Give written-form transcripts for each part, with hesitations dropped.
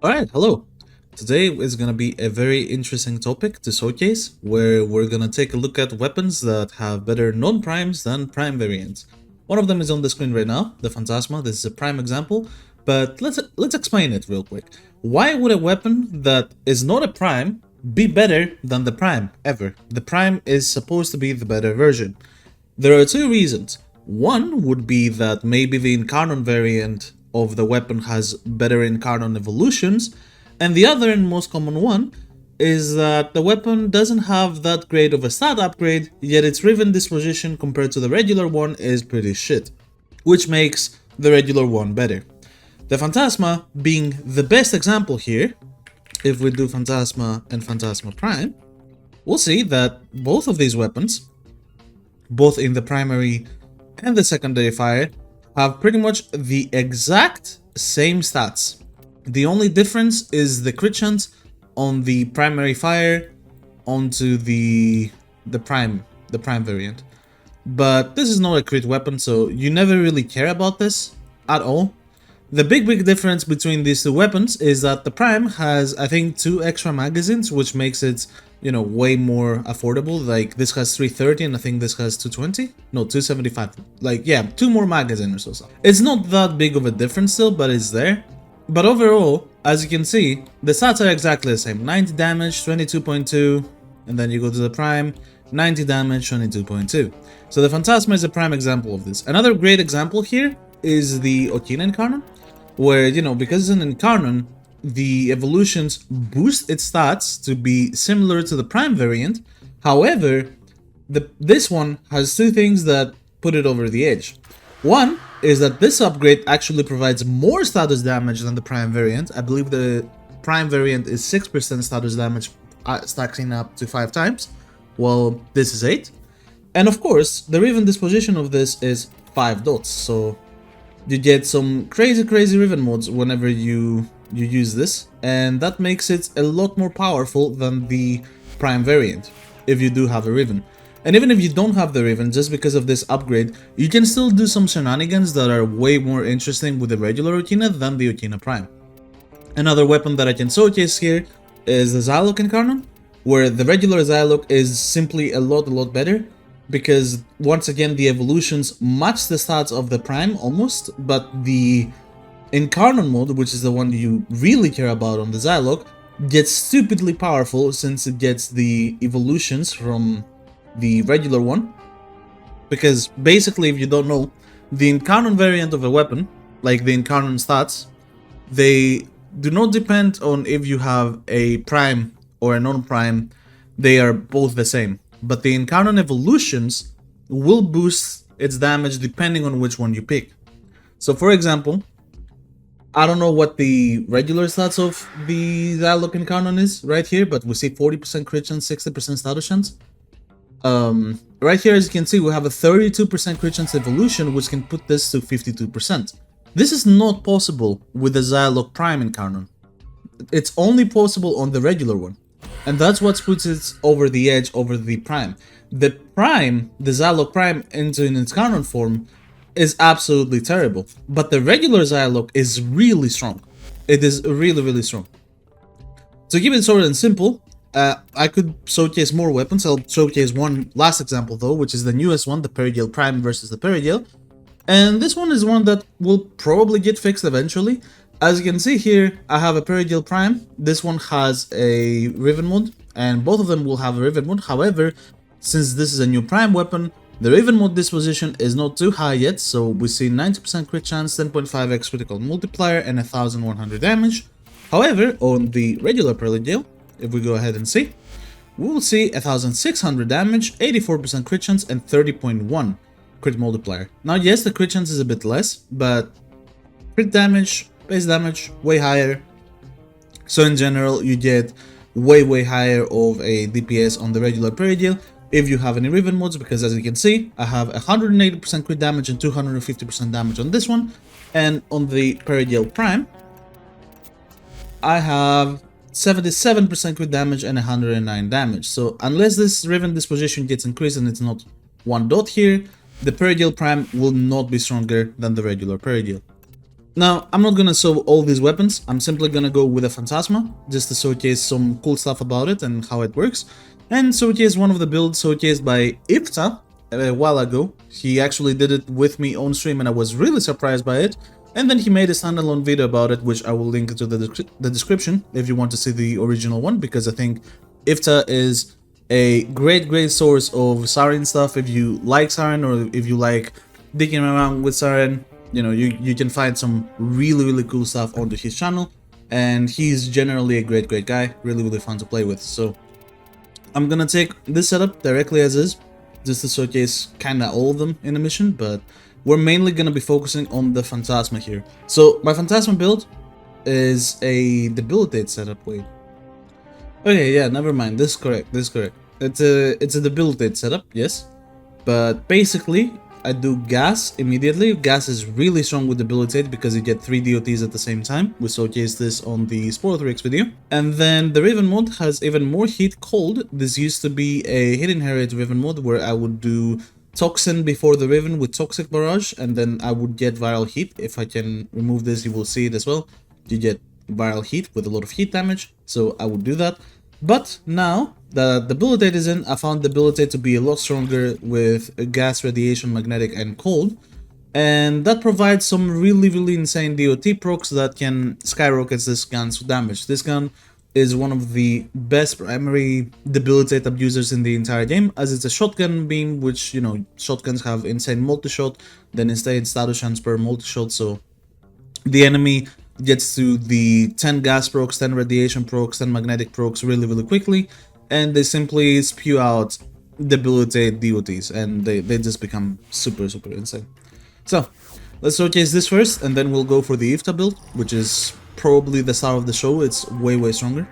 Alright, hello. Today is gonna be a very interesting topic to showcase, where we're gonna take a look at weapons that have better non-primes than prime variants. One of them is on the screen right now, the Phantasma. This is a prime example, but let's explain it real quick. Why would a weapon that is not a prime be better than the prime ever? The prime is supposed to be the better version. There are two reasons. One would be that maybe the Incarnon variant of the weapon has better Incarnon evolutions, and the other and most common one is that the weapon doesn't have that great of a stat upgrade, yet its Riven disposition compared to the regular one is pretty shit, which makes the regular one better. The Phantasma being the best example here. If we do Phantasma and Phantasma Prime, we'll see that both of these weapons, both in the primary and the secondary fire, have pretty much the exact same stats. The only difference is the crit chance on the primary fire onto the prime variant. But this is not a crit weapon, so you never really care about this at all. The big difference between these two weapons is that the prime has, I think, 2 extra magazines, which makes it, way more affordable. Like, this has 330 and I think this has 220? No, 275. Like, yeah, 2 more magazines or so. It's not that big of a difference still, but it's there. But overall, as you can see, the stats are exactly the same. 90 damage, 22.2, and then you go to the prime, 90 damage, 22.2. So the Phantasma is a prime example of this. Another great example here is the Okina Incarnon, where, because it's an Incarnon, the evolutions boost its stats to be similar to the prime variant. However, this one has 2 things that put it over the edge. One is that this upgrade actually provides more status damage than the prime variant. I believe the prime variant is 6% status damage, stacking up to 5 times, while this is 8. And of course, the Riven disposition of this is 5 dots, so you get some crazy Riven mods whenever you use this, and that makes it a lot more powerful than the prime variant, if you do have a Riven. And even if you don't have the Riven, just because of this upgrade, you can still do some shenanigans that are way more interesting with the regular Okina than the Okina Prime. Another weapon that I can showcase here is the Zylok Incarnon, where the regular Zylok is simply a lot better, because once again the evolutions match the stats of the Prime almost, but the Incarnon mode, which is the one you really care about on the Zylok, gets stupidly powerful since it gets the evolutions from the regular one. Because basically, if you don't know, the Incarnon variant of a weapon, like the Incarnon stats, they do not depend on if you have a prime or a non-prime. They are both the same. But the Incarnon evolutions will boost its damage depending on which one you pick. So for example, I don't know what the regular stats of the Zylok Incarnon is right here, but we see 40% crit chance, 60% status chance. Right here, as you can see, we have a 32% crit chance evolution, which can put this to 52%. This is not possible with the Zylok Prime Incarnon. It's only possible on the regular one. And that's what puts it over the edge over the Prime. The Prime, the Zylok Prime into an Incarnon form, is absolutely terrible. But the regular Zylok is really strong. It is really strong. To keep it short and simple, I could showcase more weapons. I'll showcase one last example though, which is the newest one, the Perigale Prime versus the Perigale. And this one is one that will probably get fixed eventually. As you can see here, I have a Perigale Prime. This one has a Riven mod, and both of them will have a Riven mod. However, since this is a new Prime weapon, the Riven mod disposition is not too high yet, so we see 90% crit chance, 10.5x critical multiplier, and 1100 damage. However, on the regular Perigale, if we go ahead and see, we will see 1600 damage, 84% crit chance, and 30.1 crit multiplier. Now yes, the crit chance is a bit less, but crit damage, base damage, way higher. So in general, you get way higher of a DPS on the regular Perigale if you have any Riven mods, because as you can see, I have 180% crit damage and 250% damage on this one, and on the Perigale Prime, I have 77% crit damage and 109 damage. So unless this Riven disposition gets increased and it's not 1 dot here, the Perigale Prime will not be stronger than the regular Perigale. Now, I'm not gonna show all these weapons, I'm simply gonna go with a Phantasma, just to showcase some cool stuff about it and how it works, and showcase one of the builds showcased by Ifta a while ago. He actually did it with me on stream and I was really surprised by it, and then he made a standalone video about it, which I will link to the description if you want to see the original one, because I think Ifta is a great source of Saryn stuff. If you like Saryn, or if you like digging around with Saryn, you know, you can find some really cool stuff onto his channel, and he's generally a great guy, really fun to play with. So I'm gonna take this setup directly as is, just to showcase kinda all of them in a mission, but we're mainly gonna be focusing on the Phantasma here. So my Phantasma build is a debilitate setup. Wait, okay, yeah, never mind, this is correct, it's a debilitate setup, yes, but basically I do gas immediately. Gas is really strong with debilitate because you get 3 DOTs at the same time. We showcased this on the Spoiler 3x video. And then the Riven mode has even more heat cold. This used to be a hidden heritage Riven mode where I would do Toxin before the Riven with Toxic Barrage, and then I would get Viral Heat. If I can remove this, you will see it as well. You get Viral Heat with a lot of heat damage, so I would do that. But now that debilitate is in, I found debilitate to be a lot stronger with gas, radiation, magnetic, and cold, and that provides some really insane DOT procs that can skyrocket this gun's damage. This gun is one of the best primary debilitate abusers in the entire game, as it's a shotgun beam, which, you know, shotguns have insane multi-shot, then insane status chance per multi-shot, so the enemy gets to the 10 gas procs, 10 radiation procs, 10 magnetic procs really quickly, and they simply spew out debilitate DOTs, and they just become super insane. So let's showcase this first, and then we'll go for the Ifta build, which is probably the star of the show. It's way stronger.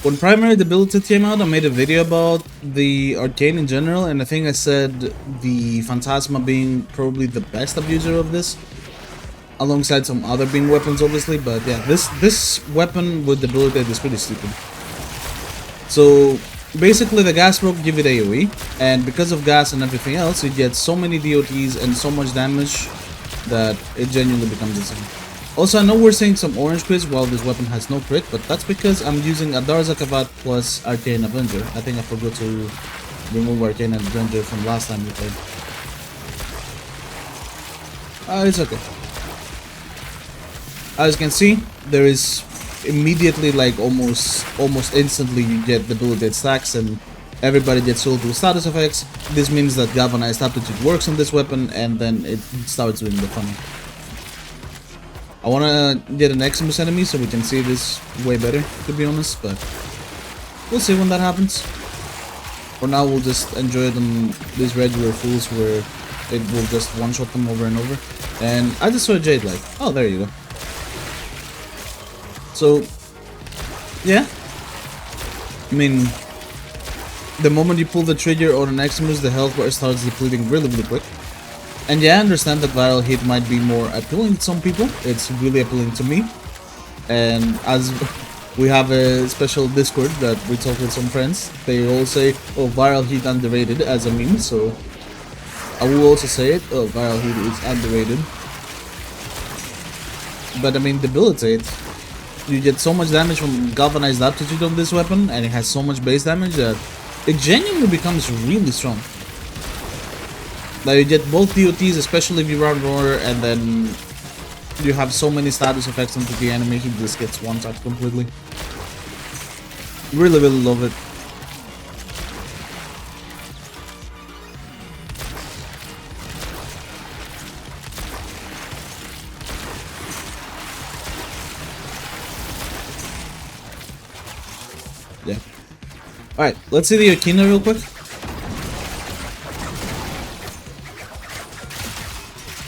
When primary debilitate came out, I made a video about the arcane in general, and I think I said the Phantasma being probably the best abuser of this, alongside some other beam weapons obviously, but yeah, this weapon with debilitate is pretty stupid. So basically the gas proc give it AoE, and because of gas and everything else, you get so many DOTs and so much damage that it genuinely becomes insane. Also, I know we're seeing some orange crits while this weapon has no crit, but that's because I'm using Adarza Kavat plus Arcane Avenger. I think I forgot to remove Arcane Avenger from last time we played. It's okay. As you can see, there is immediately, like almost instantly, you get debilitate stacks and everybody gets sold with status effects. This means that galvanized aptitude works on this weapon, and then it starts doing the funny. I wanna get an Eximus enemy so we can see this way better, to be honest, but we'll see when that happens. For now, we'll just enjoy them, these regular fools where it will just one-shot them over and over. And I just saw a Jade Light. Oh, there you go. So, yeah, I mean, the moment you pull the trigger on an Eximus, the health bar starts depleting really quick. And yeah, I understand that Viral Hit might be more appealing to some people. It's really appealing to me. And as we have a special Discord that we talk with some friends, they all say, oh, Viral Hit underrated as a meme, so I will also say it, oh, Viral Hit is underrated. But I mean, debilitate. You get so much damage from galvanized aptitude on this weapon, and it has so much base damage that it genuinely becomes really strong. Like, you get both DOTs, especially if you run Roar, and then you have so many status effects onto the enemy, he just gets one-shot completely. Really love it. Yeah. Alright, let's see the Okina real quick.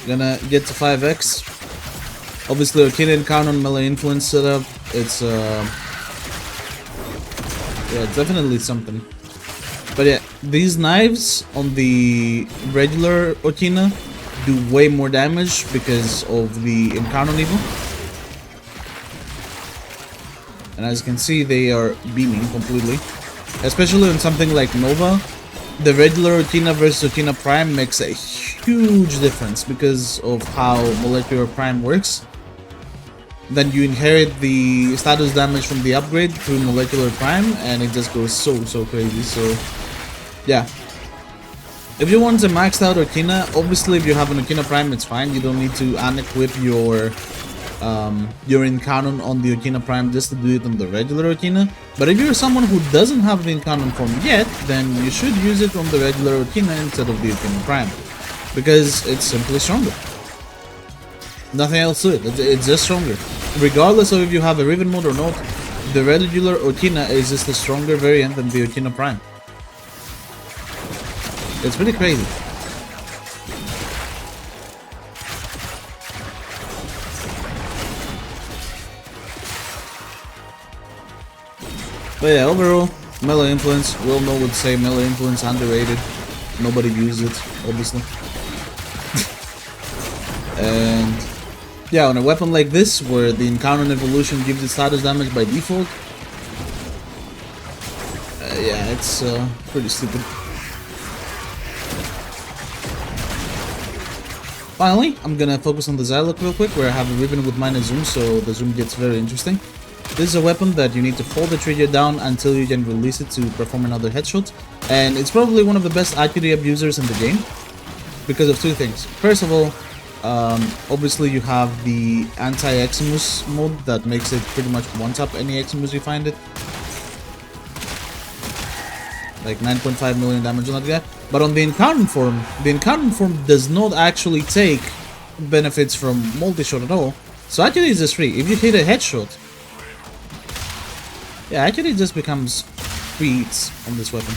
Gonna get to 5x. Obviously, Okina didn't count on melee influence setup. It's yeah, it's definitely something. But yeah, these knives on the regular Okina do way more damage because of the Encounter Evil. And as you can see, they are beaming completely. Especially on something like Nova, the regular Okina versus Okina Prime makes a huge difference because of how Molecular Prime works. Then you inherit the status damage from the upgrade through molecular prime, and it just goes so crazy. So yeah, if you want a maxed out Okina, obviously if you have an Okina prime, it's fine. You don't need to unequip your Incarnon on the Okina prime just to do it on the regular Okina. But if you're someone who doesn't have the Incarnon form yet, then you should use it on the regular Okina instead of the Okina prime, because it's simply stronger. Nothing else to it. It's just stronger. Regardless of if you have a Riven mode or not, the regular Okina is just a stronger variant than the Okina prime. It's pretty crazy. But yeah, overall, melee influence, we all know would say melee influence underrated. Nobody uses it, obviously. And yeah, on a weapon like this, where the Incarnon evolution gives it status damage by default, yeah, it's pretty stupid. Finally, I'm gonna focus on the Xyloc real quick, where I have a Riven with minus zoom, so the zoom gets very interesting. This is a weapon that you need to hold the trigger down until you can release it to perform another headshot, and it's probably one of the best accuracy abusers in the game because of two things. First of all, obviously you have the anti-Eximus mode that makes it pretty much one-tap any Eximus you find it. Like 9.5 million damage on that guy. But on the Incarnon form does not actually take benefits from multi-shot at all. So actually it's just free. If you hit a headshot, yeah, actually it just becomes free hits on this weapon.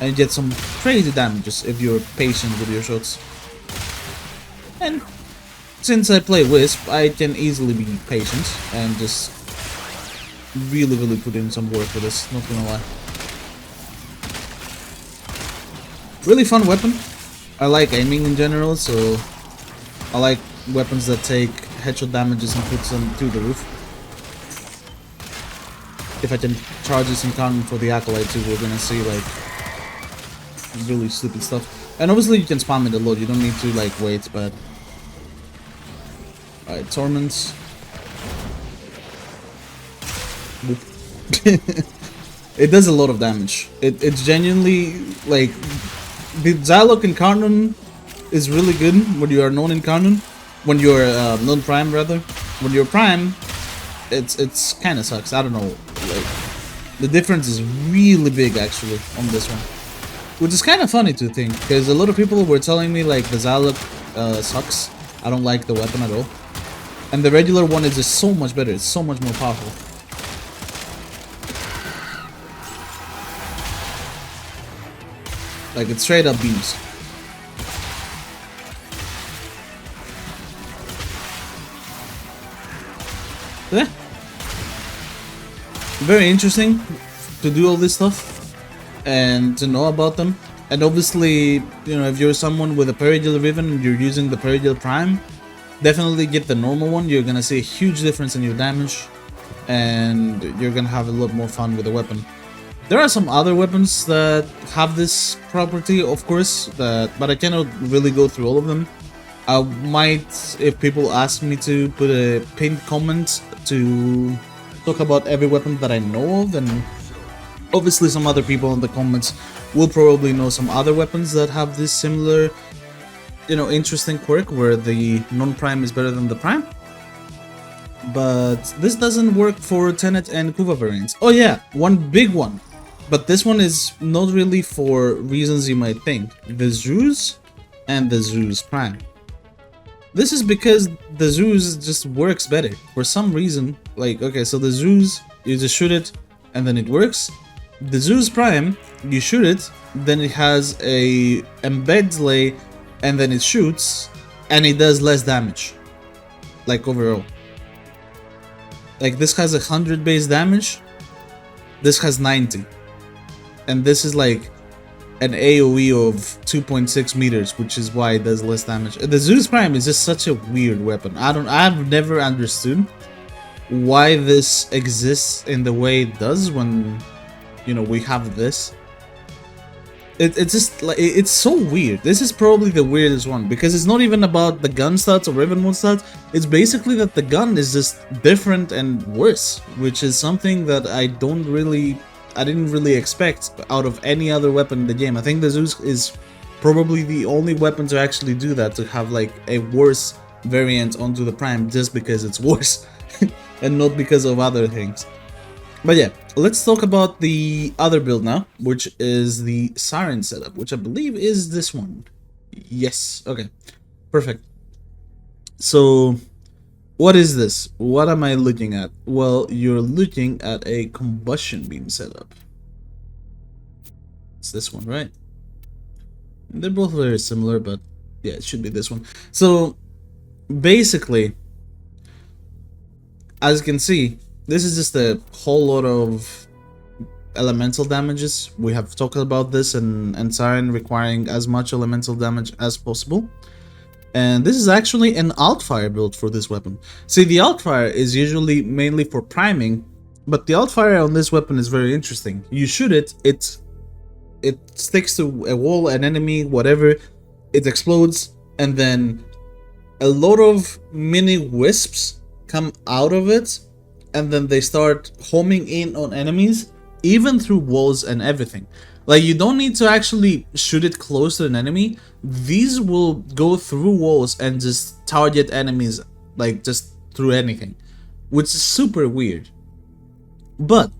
And you get some crazy damages if you're patient with your shots. And since I play Wisp, I can easily be patient and just really put in some work for this, not gonna lie. Really fun weapon. I like aiming in general, so I like weapons that take headshot damages and put them through the roof. If I can charge this Incarnon for the Acolyte too, we're gonna see like really stupid stuff. And obviously you can spam it a lot, you don't need to like wait, but... Alright, Torments. It does a lot of damage. It's genuinely like... The Xyloc Incarnon is really good when you are non-Incarnon. When you're non-Prime rather. When you're Prime, it's kind of sucks. I don't know. Like, the difference is really big actually on this one. Which is kind of funny to think, because a lot of people were telling me like the Xyloc sucks. I don't like the weapon at all. And the regular one is just so much better. It's so much more powerful. Like, it straight up beams. Yeah. Very interesting to do all this stuff and to know about them. And obviously, you know, if you're someone with a Peridil Riven and you're using the Peridil Prime, definitely get the normal one. You're gonna see a huge difference in your damage and you're gonna have a lot more fun with the weapon. There are some other weapons that have this property, of course, but I cannot really go through all of them. I might, if people ask me to, put a pinned comment to talk about every weapon that I know of, and obviously some other people in the comments will probably know some other weapons that have this similar, you know, interesting quirk where the non-prime is better than the prime. But this doesn't work for Tenet and Kuva variants. Oh yeah, one big one. But this one is not really for reasons you might think. The Zeus and the Zeus Prime. This is because the Zeus just works better. For some reason, like, okay, so the Zeus, you just shoot it and then it works. The Zeus Prime, you shoot it, then it has a embed delay and then it shoots and it does less damage. Like overall. Like this has 100 base damage, this has 90. And this is like an AoE of 2.6 meters, which is why it does less damage. The Zeus Prime is just such a weird weapon. I've never understood why this exists in the way it does when, you know, we have this. It's just like it's so weird. This is probably the weirdest one because it's not even about the gun stats or Riven mode stats. It's basically that the gun is just different and worse, which is something that I didn't really expect out of any other weapon in the game. I think the Zeus is probably the only weapon to actually do that, to have like a worse variant onto the Prime just because it's worse and not because of other things. But yeah, let's talk about the other build now, which is the Saryn setup, which I believe is this one. Yes, okay, perfect. So, what is this? What am I looking at? Well, you're looking at a combustion beam setup. It's this one, right? They're both very similar, but yeah, it should be this one. So, basically, as you can see, this is just a whole lot of elemental damages. We have talked about this and Saryn requiring as much elemental damage as possible. And this is actually an Altfire build for this weapon. See, the Altfire is usually mainly for priming, but the Altfire on this weapon is very interesting. You shoot it, it sticks to a wall, an enemy, whatever, it explodes, and then a lot of mini wisps come out of it, and then they start homing in on enemies, even through walls and everything. Like, you don't need to actually shoot it close to an enemy. These will go through walls and just target enemies, like, just through anything, which is super weird. But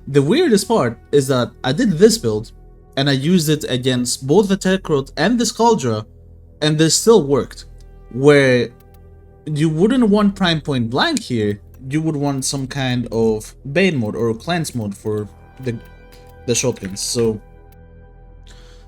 the weirdest part is that I did this build, and I used it against both the Tekrot and the Skaldra, and this still worked. Where you wouldn't want Prime Point Blank here, you would want some kind of Bane mode or Cleanse mode for the shotguns. So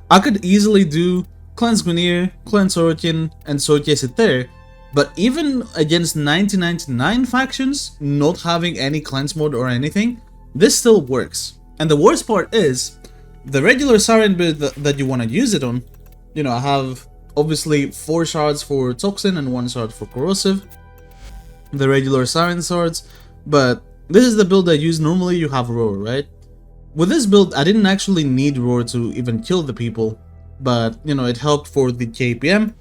I could easily do Cleanse Guinir, Cleanse Orokin, and showcase it there, but even against 1999 factions, not having any Cleanse mode or anything, this still works. And the worst part is, the regular Saryn build that you want to use it on, you know, I have obviously 4 shards for Toxin and 1 shard for Corrosive, the regular Saryn swords, but this is the build I use. Normally you have Roar, right? With this build, I didn't actually need Roar to even kill the people, but, you know, it helped for the KPM.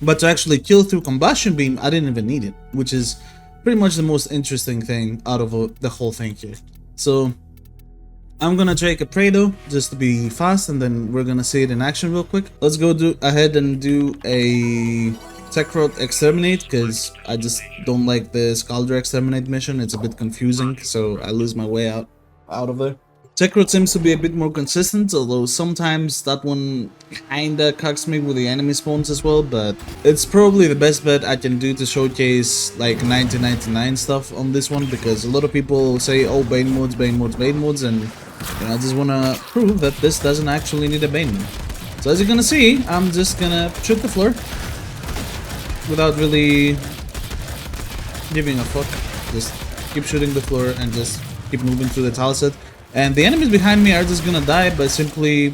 But to actually kill through Combustion Beam, I didn't even need it, which is pretty much the most interesting thing out of the whole thing here. So I'm gonna take a Prado just to be fast, and then we're gonna see it in action real quick. Let's go ahead and do a Tekrot Exterminate, because I just don't like the Skaldra Exterminate mission. It's a bit confusing, so I lose my way out of there. Tekrot seems to be a bit more consistent, although sometimes that one kinda cucks me with the enemy spawns as well, but it's probably the best bet I can do to showcase like 1999 stuff on this one, because a lot of people say, oh, Bane modes, Bane modes, Bane modes, and you know, I just wanna prove that this doesn't actually need a Bane mode. So as you're gonna see, I'm just gonna shoot the floor without really giving a fuck. Just keep shooting the floor and just keep moving through the tile set. And the enemies behind me are just gonna die by simply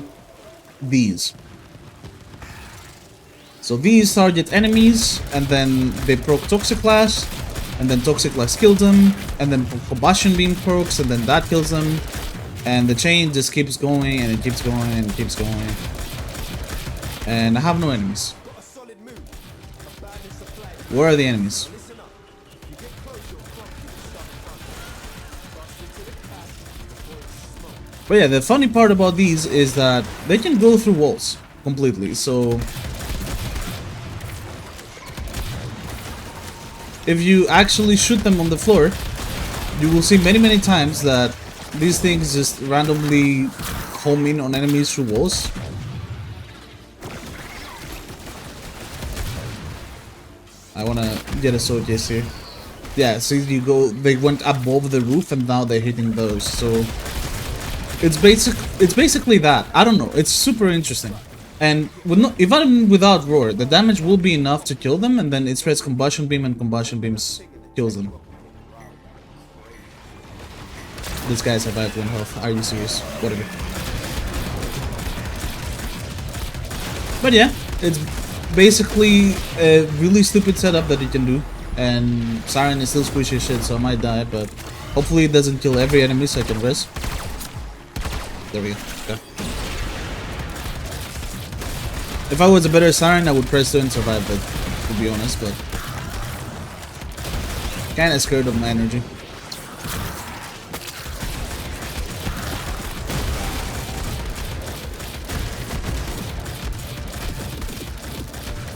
these. So these target enemies, and then they proc Toxic Glass, and then Toxic Glass kills them, and then Combustion Beam procs, and then that kills them. And the chain just keeps going, and it keeps going, and it keeps going. And I have no enemies. Where are the enemies? But yeah, the funny part about these is that they can go through walls completely, so if you actually shoot them on the floor, you will see many times that these things just randomly home in on enemies through walls. I wanna get a showcase here. Yeah, see, they went above the roof and now they're hitting those, so it's basically that. I don't know, it's super interesting. And even without Roar, the damage will be enough to kill them, and then it spreads Combustion Beam, and Combustion Beams kills them. These guys have 1 health. Are you serious? Whatever. But yeah, it's basically a really stupid setup that you can do. And Saryn is still squishy as shit, so I might die, but hopefully it doesn't kill every enemy so I can rest. There we go. Okay. If I was a better Saryn, I would press 2 and survive it, to be honest, but kinda scared of my energy.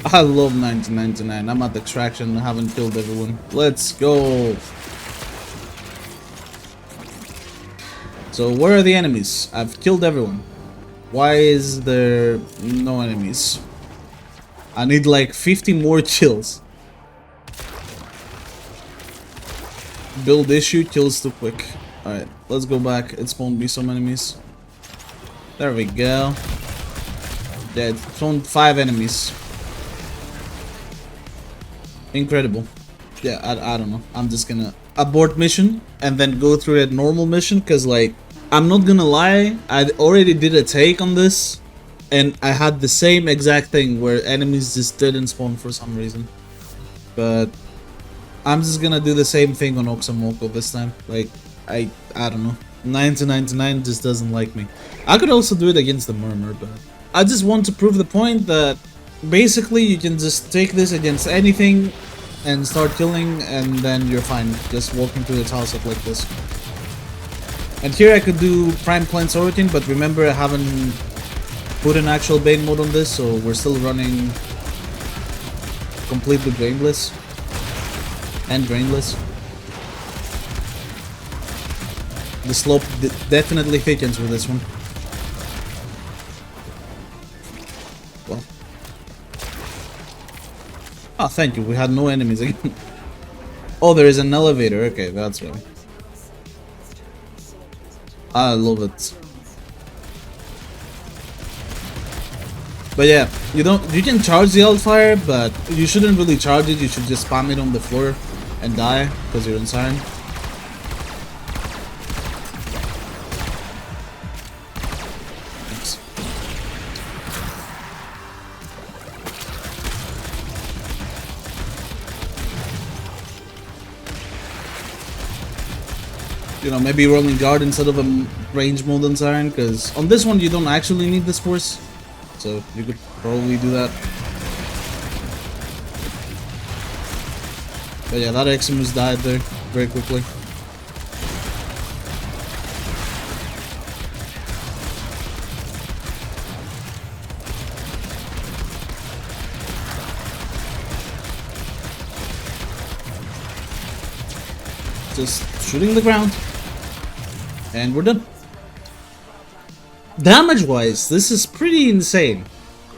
I love 1999. I'm at the extraction. I haven't killed everyone. Let's go. So where are the enemies? I've killed everyone. Why is there no enemies? I need like 50 more kills. Build issue, kills too quick. Alright, let's go back. It spawned me some enemies. There we go. Yeah, it spawned 5 enemies. Incredible. Yeah, I don't know. I'm just gonna abort mission and then go through a normal mission, because like, I'm not gonna lie, I already did a take on this and I had the same exact thing where enemies just didn't spawn for some reason. But I'm just gonna do the same thing on Oxamoko this time. Like, I don't know. 1999 just doesn't like me. I could also do it against the Murmur, but I just want to prove the point that basically you can just take this against anything and start killing, and then you're fine. Just walking through the tiles up like this. And here I could do Prime Cleanse Origin, but remember I haven't put an actual Bane mode on this, so we're still running completely brainless and brainless. The slope definitely thickens with this one. Well. Oh, thank you. We had no enemies again. Oh, there is an elevator. Okay, that's right. I love it. But yeah, you can charge the Hellfire, but you shouldn't really charge it. You should just spam it on the floor and die because you're in Saryn. Thanks. You know, maybe rolling guard instead of a range mode on Saryn, because on this one you don't actually need this force, so you could probably do that. But yeah, that Eximus died there very quickly. Just shooting the ground. And we're done. Damage-wise, this is pretty insane.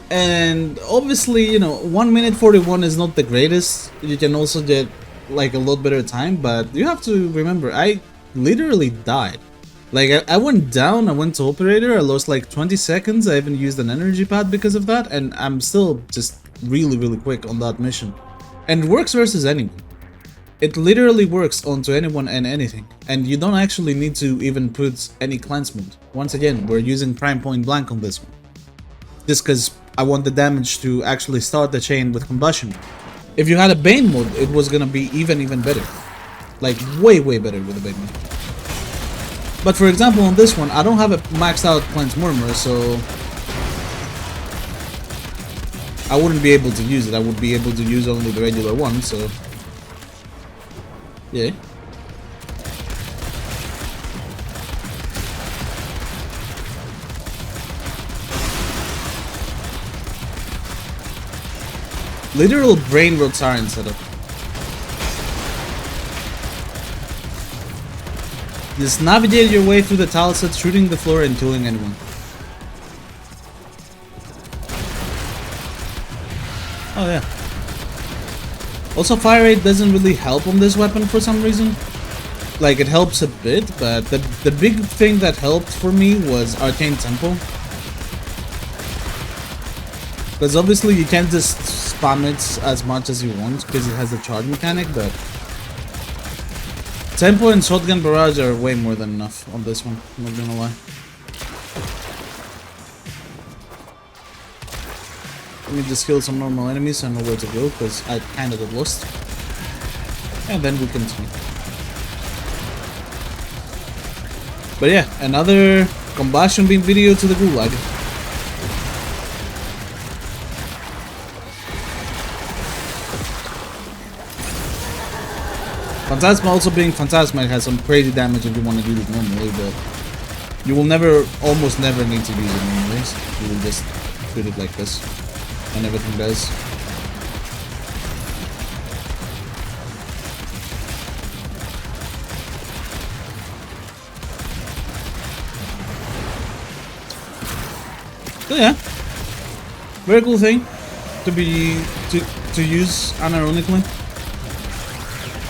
And obviously, you know, 1 minute 41 is not the greatest. You can also get like a lot better time, but you have to remember, I literally died. Like, I went down, I went to operator, I lost like 20 seconds, I even used an energy pad because of that, and I'm still just really quick on that mission. And it works versus anyone. It literally works onto anyone and anything, and you don't actually need to even put any cleanse mode. Once again, we're using Prime Point Blank on this one. Just because I want the damage to actually start the chain with combustion. If you had a Bane mode, it was gonna be even better. Like, way better with a Bane mode. But for example, on this one, I don't have a maxed out Cleanse Murmur, so I wouldn't be able to use it. I would be able to use only the regular one, so yeah. Literal brain rot Saryn setup. Just navigate your way through the tile set, shooting the floor and killing anyone. Oh yeah. Also, fire rate doesn't really help on this weapon for some reason. Like, it helps a bit, but the big thing that helped for me was Arcane Tempo. Because obviously you can't just spam it as much as you want because it has the charge mechanic, but Tempo and Shotgun Barrage are way more than enough on this one, I'm not gonna lie. Let me just kill some normal enemies so I know where to go, because I kinda got lost. And then we continue. But yeah, another combustion beam video to the gulag. Phantasma also being Phantasma, it has some crazy damage if you want to do it normally, but you will never, almost never need to use it anyways. You will just treat it like this, and everything does. So yeah, very cool thing to use unironically.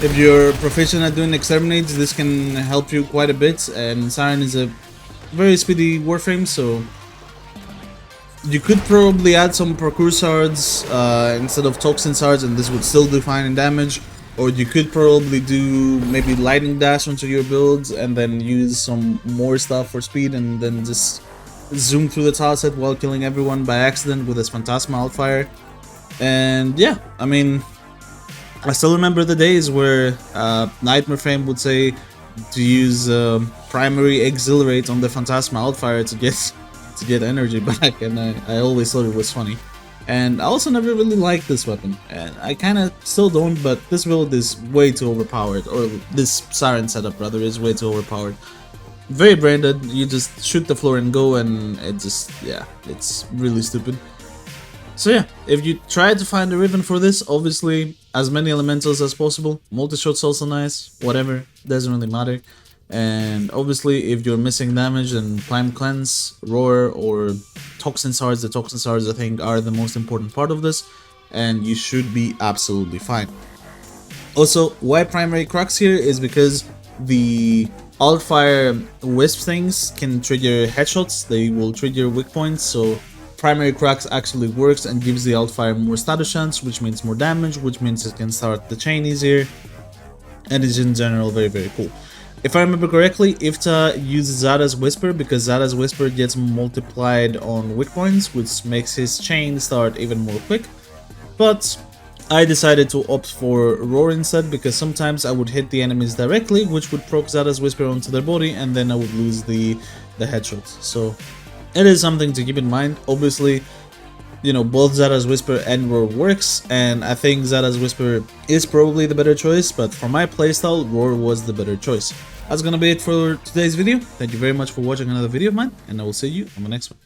If you're proficient at doing exterminates, this can help you quite a bit, and Saryn is a very speedy Warframe, so you could probably add some parkour shards instead of toxin shards, and this would still do fine in damage. Or you could probably do maybe lightning dash onto your builds and then use some more stuff for speed, and then just zoom through the tile set while killing everyone by accident with this Phantasma Outfire. And yeah, I mean, I still remember the days where Nightmare Frame would say to use primary exhilarate on the Phantasma Outfire to get energy back, and I always thought it was funny. And I also never really liked this weapon, and I kinda still don't, but this build is way too overpowered, or this Saryn setup rather is way too overpowered. Very branded, you just shoot the floor and go, and it just, yeah, it's really stupid. So yeah, if you try to find a Riven for this, obviously as many elementals as possible. Multi-shot's also nice, whatever, doesn't really matter. And obviously if you're missing damage, then Prime Cleanse, Roar, or Toxin Shards. The Toxin Shards I think are the most important part of this, and you should be absolutely fine. Also, why primary crux here is because the Altfire Wisp things can trigger headshots, they will trigger weak points, so primary crux actually works and gives the Altfire more status chance, which means more damage, which means it can start the chain easier, and is in general very cool. If I remember correctly, Ifta uses Zada's Whisper because Zada's Whisper gets multiplied on weak points, which makes his chain start even more quick, but I decided to opt for Roar instead because sometimes I would hit the enemies directly, which would proc Zada's Whisper onto their body, and then I would lose the headshots. So it is something to keep in mind. Obviously, you know, both Zada's Whisper and Roar works, and I think Zada's Whisper is probably the better choice, but for my playstyle, Roar was the better choice. That's gonna be it for today's video. Thank you very much for watching another video of mine, and I will see you on the next one.